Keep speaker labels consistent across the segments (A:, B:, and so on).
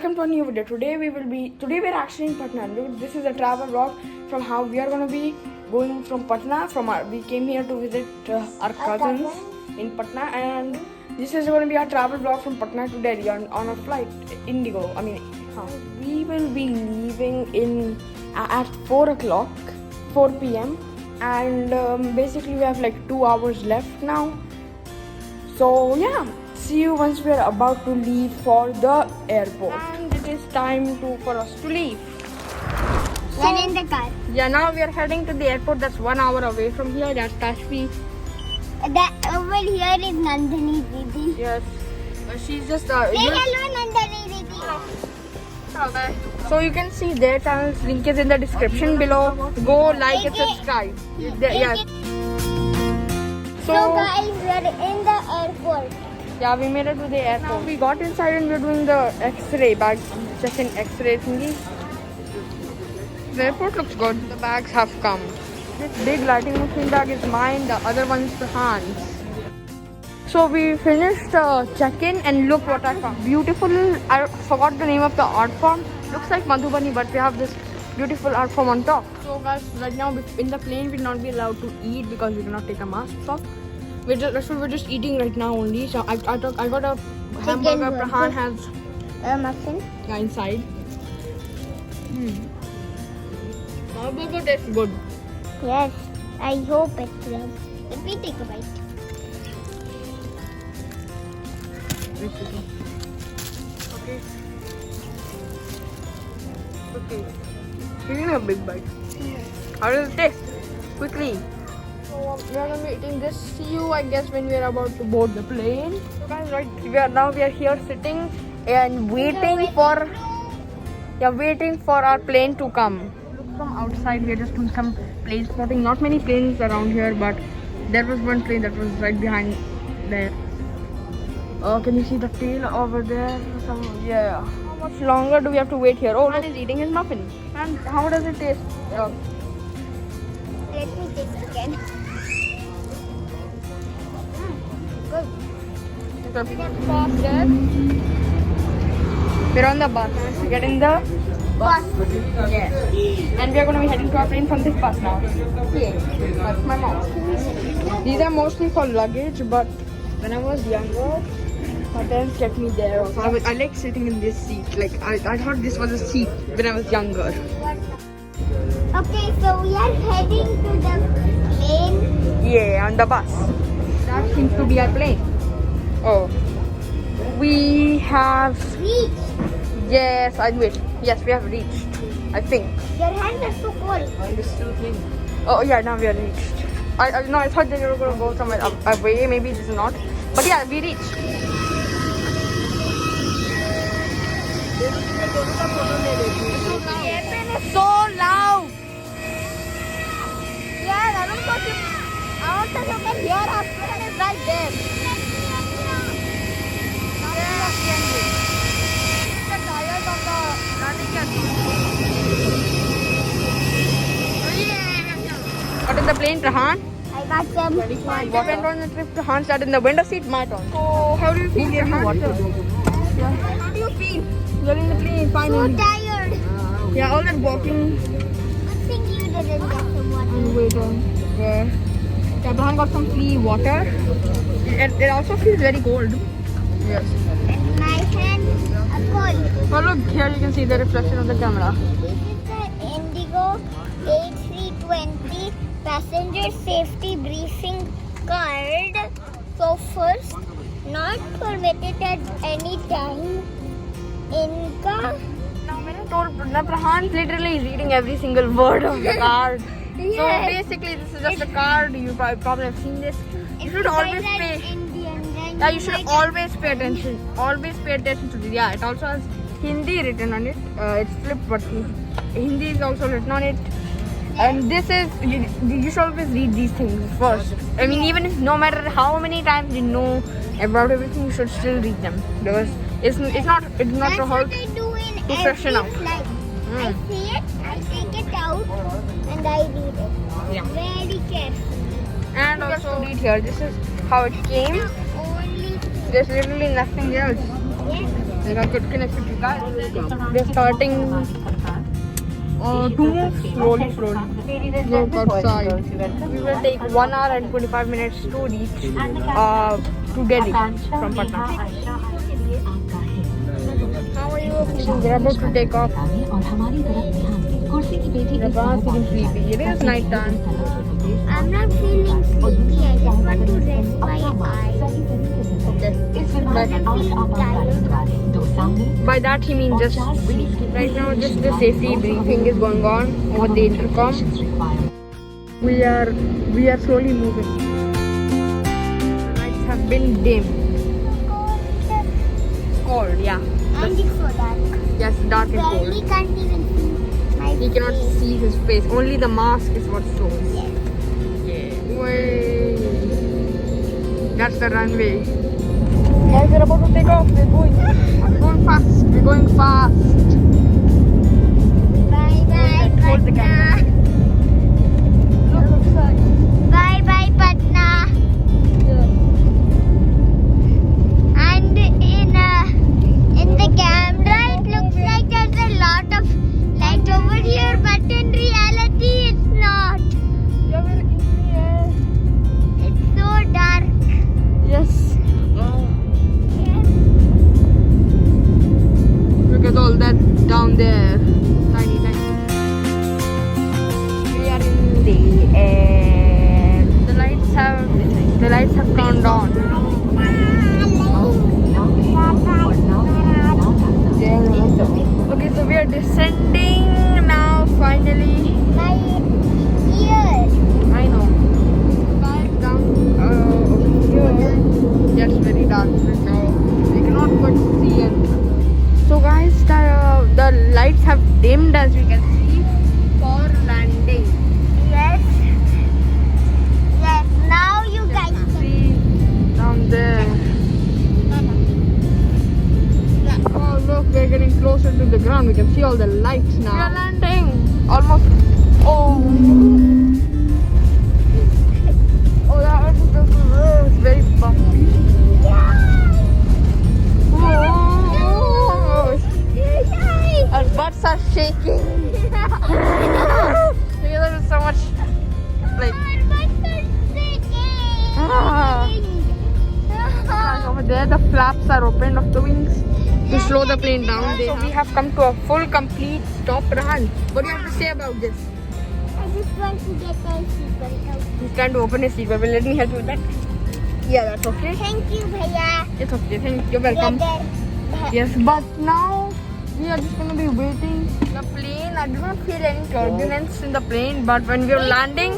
A: welcome to a new video. Today we're actually in Patna. This is a travel vlog from how we are gonna be going from Patna. We came here to visit our cousins in Patna, and this is gonna be our travel vlog from Patna to Delhi on a flight Indigo. We will be leaving at 4 p.m. and basically we have like 2 hours left now. So yeah. See you once we are about to leave for the airport. And it is time for us to leave.
B: We're in the car.
A: Yeah, now we are heading to the airport that's 1 hour away from here. That's Tashvi.
B: That over here is Nandini Didi.
A: Yes. She's just...
B: Say hello, Nandini Didi.
A: So you can see their channel's link is in the description below. Go like and subscribe. Yes.
B: So guys, we are in the airport.
A: Yeah, we made it to the airport. We got inside and we're doing the X-ray bag, check-in X-ray thingy. The airport looks good. The bags have come. This big lighting machine bag is mine. The other one's Han's. So we finished check-in and look what I found. Beautiful. I forgot the name of the art form. Looks like Madhubani, but we have this beautiful art form on top. So guys, right now in the plane we'll not be allowed to eat because we cannot take our masks off. That's what we're just eating right now only. So I got a hamburger. Prahan has
B: a muffin.
A: Yeah, inside. Our burger tastes good.
B: Yes, I hope it will. Let me take a bite.
A: Okay. Okay. Give me a big bite. How does it taste? Quickly. So we are gonna be eating this. See you, I guess, when we are about to board the plane. So guys, right, we are here sitting and waiting for our plane to come. Look from outside. We are just doing some plane spotting. Not many planes around here, but there was one plane that was right behind there. Oh, can you see the tail over there? Yeah. How much longer do we have to wait here? Oh, look, he's eating his muffin. And how does it taste?
B: Let me taste again. Good.
A: We got bus there. We're on the bus. We get in the bus. Yes. And we are going to be heading to our plane from this bus now. Yeah. That's my mom. These are mostly for luggage, but when I was younger, my parents kept me there also. I like sitting in this seat. Like I thought this was a seat when I was younger.
B: Okay, so we are heading to the plane.
A: Yeah, on the bus. That seems to be our plane. Oh. We have
B: Reached.
A: Yes, Yes, we have reached. I think.
B: Your hands are so cold.
A: Oh yeah, now we are reached. I thought that you were gonna go somewhere away. Maybe this is not. But yeah, we reached. The airplane is so loud. Yeah, I don't think you can hear us. Plane is right there. The tires of the landing gear. What is the plane, Prahan?
B: I got some.
A: We went on the trip. Prahan sat in the window seat. My turn. So, how do you feel? How do you feel? You're in the plane finally.
B: So tired.
A: Yeah, all that walking.
B: Good thing you didn't get some water.
A: Wait on. Yeah, Prahan got some free water. It also feels very cold. Yes.
B: And my hands are cold.
A: Oh look, here you can see the reflection of the camera.
B: This is the Indigo A320 passenger safety briefing card. So first, not permitted at any time. Inca.
A: Now, Prahan literally is reading every single word of the card.
B: Yes.
A: So basically, this is just a card. You probably have seen this. You should always pay. Yeah, you should always pay attention. Always pay attention to this. Yeah, it also has Hindi written on it. It's flipped, but Hindi is also written on it. And this is you should always read these things first. I mean, even if no matter how many times you know about everything, you should still read them because it's not
B: That's
A: to hurt.
B: what I do in
A: to freshen
B: every
A: up.
B: flight. I see it, I take it out, and I read it.
A: Yeah.
B: Very carefully.
A: And also read here. This is how it came.
B: Only
A: There's literally nothing else.
B: yes.
A: Like I could connect with you guys. We're starting 2 minutes slowly. Go outside. We will take 1 hour and 25 minutes to reach to Delhi from Patna. How are you feeling? We're about to take off. We're feeling sleepy. It is night time.
B: I'm not feeling sleepy. I just want to rest my eyes.
A: Okay.
B: I'm feeling tired.
A: By that he means just right now just the safety briefing is going on over the intercom. We are slowly moving. The lights have been dim. Cold, yeah.
B: And it's so dark.
A: Yes, dark and
B: Barely
A: cold.
B: can't even see my
A: He cannot
B: face.
A: see his face. Only the mask is what shows.
B: Yes.
A: Yeah. Way. That's the runway. Guys, we're about to take off. We're going fast. We're going fast.
B: Bye bye,
A: Hold the
B: Patna.
A: camera.
B: Bye bye, Patna. And in the camera, it looks like there's a lot of light over here, but in reality, it's not.
A: Yeah, we're in the air.
B: It's so dark.
A: Yes. Look at all that down there. Tiny. We are in the air. The lights have gone on. Okay, so we are descending now finally.
B: My ear.
A: I know. Back down over here. Yeah, it's very dark right now. We cannot quite see it. So guys, the lights have dimmed as we can see for landing.
B: Yes. Yes. Now you guys can
A: See down there. Oh look, we're getting closer to the ground. We can see all the lights now. We are landing. Almost. Oh. Oh, that is it's very bumpy. Oh. Our butts are shaking. There is so much like over there. The flaps are open of the wings to slow the plane down. So we have come to a full, complete stop run. What do you have to say about this?
B: I just want to get my seatbelt out.
A: He's trying to open his seatbelt. Will let me help you with that? Yeah, that's okay.
B: Thank you, Bhaiya.
A: It's okay. Thank you. You're welcome. Yes, but now we are just gonna be waiting. The plane, I do not feel any turbulence in the plane, but when we were landing,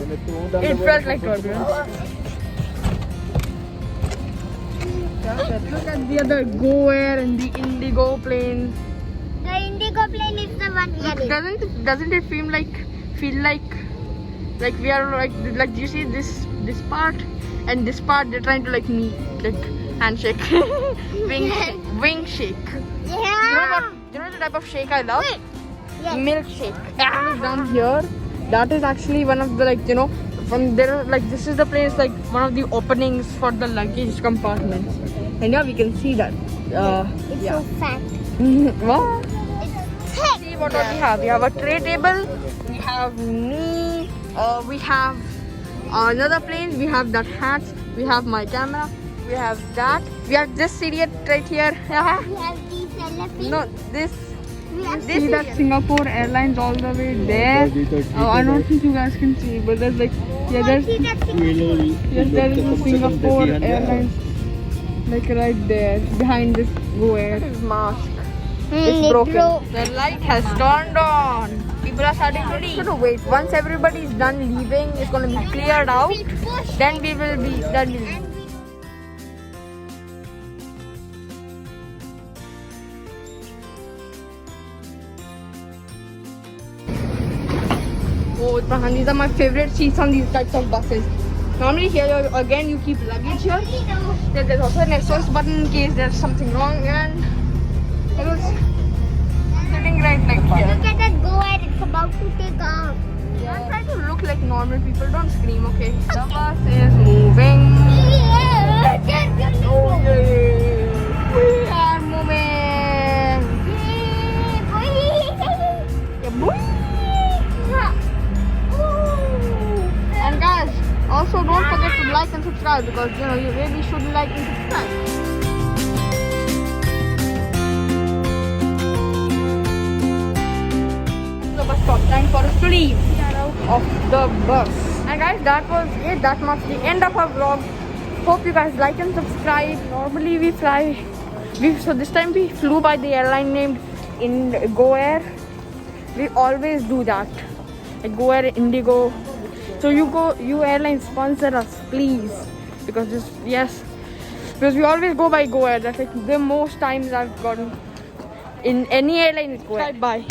A: it felt like turbulence. Look at the other Go Air and the Indigo plane.
B: The Indigo plane is the one we are in.
A: Doesn't it feel like we are like do you see this part and this part? They're trying to like meet, like handshake, wing shake.
B: Yeah.
A: You know the type of shake I love?
B: Yes.
A: Milkshake. Down here, that is actually one of the from there this is the place one of the openings for the luggage compartments, and yeah, we can see that.
B: It's
A: Yeah.
B: so fat.
A: What?
B: It's thick.
A: See what all we have. We have a tray table. We have me. We have another plane. We have that hat. We have my camera. We have that. We have this idiot right here.
B: We have these elephants.
A: No, this.
B: We have
A: See that Singapore Airlines all the way there? I don't think you guys can see, but there's there's
B: see that thing.
A: yes, there is a Singapore Airlines right there behind this Go Air. This mask. It's broken. The light has turned on. People are starting to leave. So wait. Once everybody is done leaving, it's going to be cleared out. Then we will be done. Oh, Prahan, these are my favorite seats on these types of buses. Normally here again you keep luggage here. There's also an SOS button in case there's something wrong, and it was sitting right here.
B: Look at that Go Air. It's about to take off.
A: I'm trying to look like normal people. Don't scream, okay? The bus is moving.
B: Yeah.
A: Oh, yeah. We are moving. subscribe because you know you really should like and subscribe. The bus stop, time for a sleep. We are out of the bus. And guys, that was it. That marks the end of our vlog. Hope you guys like and subscribe. Normally we fly. So this time we flew by the airline named GoAir. We always do that. Like GoAir, Indigo. So you airline sponsor us, please. Because because we always go by GoAir. That's like the most times I've gotten in any airline is GoAir. Bye.